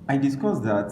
I discussed that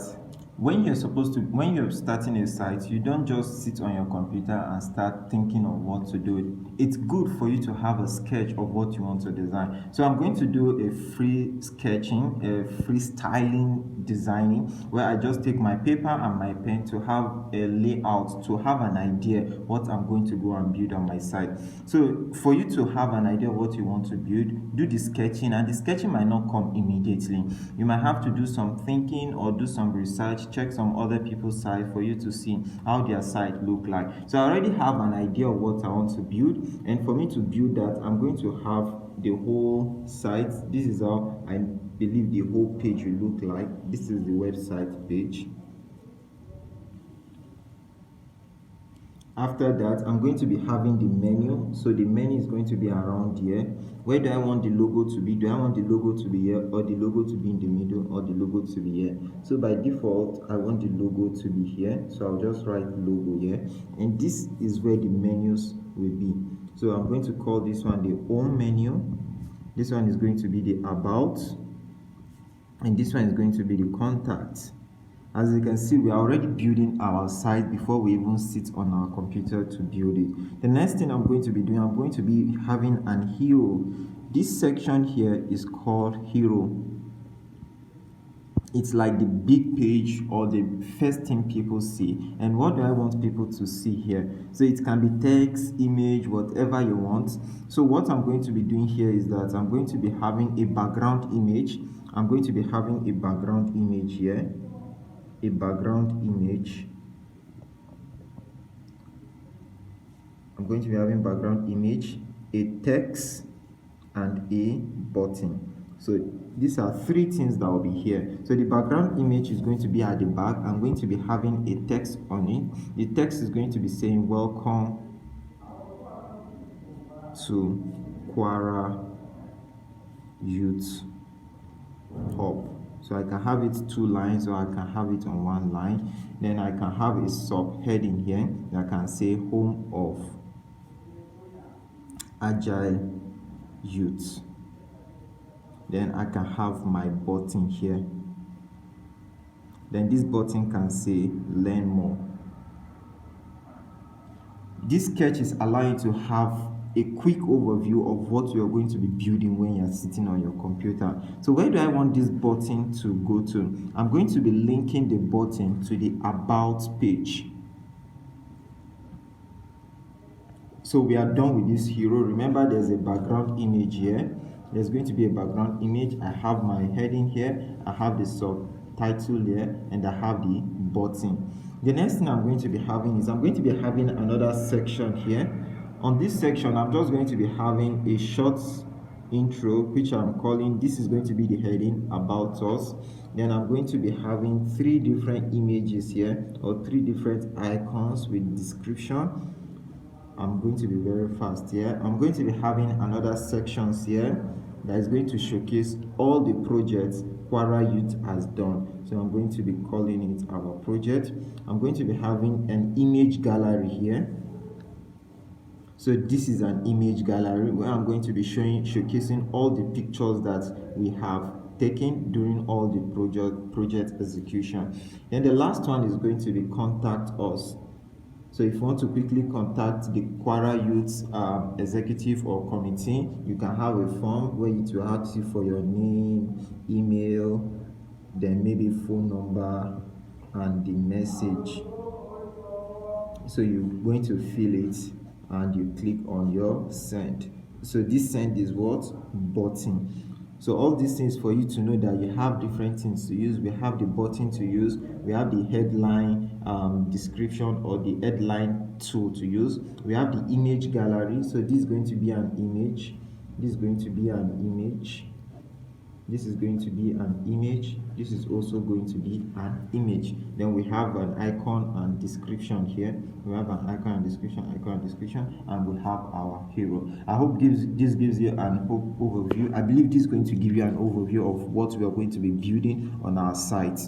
when you're starting a site, you don't just sit on your computer and start thinking of what to do. It's good for you to have a sketch of what you want to design. So I'm going to do a free sketching, a freestyling designing, where I just take my paper and my pen to have a layout, to have an idea what I'm going to go and build on my site. So for you to have an idea of what you want to build, do the sketching, and the sketching might not come immediately. You might have to do some thinking or do some research, check some other people's site for you to see how their site look like. So I already have an idea of what I want to build, and for me to build that, I'm going to have the whole site. This is how I believe the whole page will look like. This is the website page. After that, I'm going to be having the menu. So the menu is going to be around here. Where do I want the logo to be? Do I want the logo to be here, or the logo to be in the middle, or the logo to be here? So by default, I want the logo to be here. So I'll just write logo here. And this is where the menus will be. So I'm going to call this one the home menu. This one is going to be the about. And this one is going to be the contact. As you can see, we are already building our site before we even sit on our computer to build it. The next thing I'm going to be doing, I'm going to be having an hero. This section here is called hero. It's like the big page or the first thing people see. And what do I want people to see here? So it can be text, image, whatever you want. So what I'm going to be doing here is that I'm going to be having a background image. I'm going to be having a background image here. A background image. I'm going to be having background image, a text, and a button. So these are three things that will be here. So the background image is going to be at the back. I'm going to be having a text on it. The text is going to be saying welcome to Kwara Youth Hub. So I can have it 2 lines, or I can have it on 1 line. Then I can have a subheading here that can say home of Agile Youth. Then I can have my button here. Then this button can say learn more. This sketch is allowing you to have a quick overview of what you're going to be building when you're sitting on your computer. So where do I want this button to go to? I'm going to be linking the button to the about page. So we are done with this hero. Remember, there's a background image here. There's going to be a background image. I have my heading here. I have the subtitle here, and I have the button. The next thing I'm going to be having is I'm going to be having another section here. On this section, I'm just going to be having a short intro, which I'm calling, this is going to be the heading, about us. Then I'm going to be having 3 different images here, or 3 different icons with description. I'm going to be very fast here. I'm going to be having another sections here that is going to showcase all the projects Kwara Youth has done. So I'm going to be calling it our project. I'm going to be having an image gallery here. So this is an image gallery where I'm going to be showcasing all the pictures that we have taken during all the project execution. And the last one is going to be contact us. So if you want to quickly contact the Kwara Youth executive or committee, you can have a form where it will ask you for your name, email, then maybe phone number, and the message. So you're going to fill it and you click on your send. So this send is what? Button. So all these things for you to know that you have different things to use. We have the button to use. We have the headline description, or the headline tool to use. We have the image gallery. So this is going to be an image. This is going to be an image. This is going to be an image. This is also going to be an image. Then we have an icon and description here. We have an icon and description, and we have our hero. I hope this gives you an overview. I believe this is going to give you an overview of what we are going to be building on our site.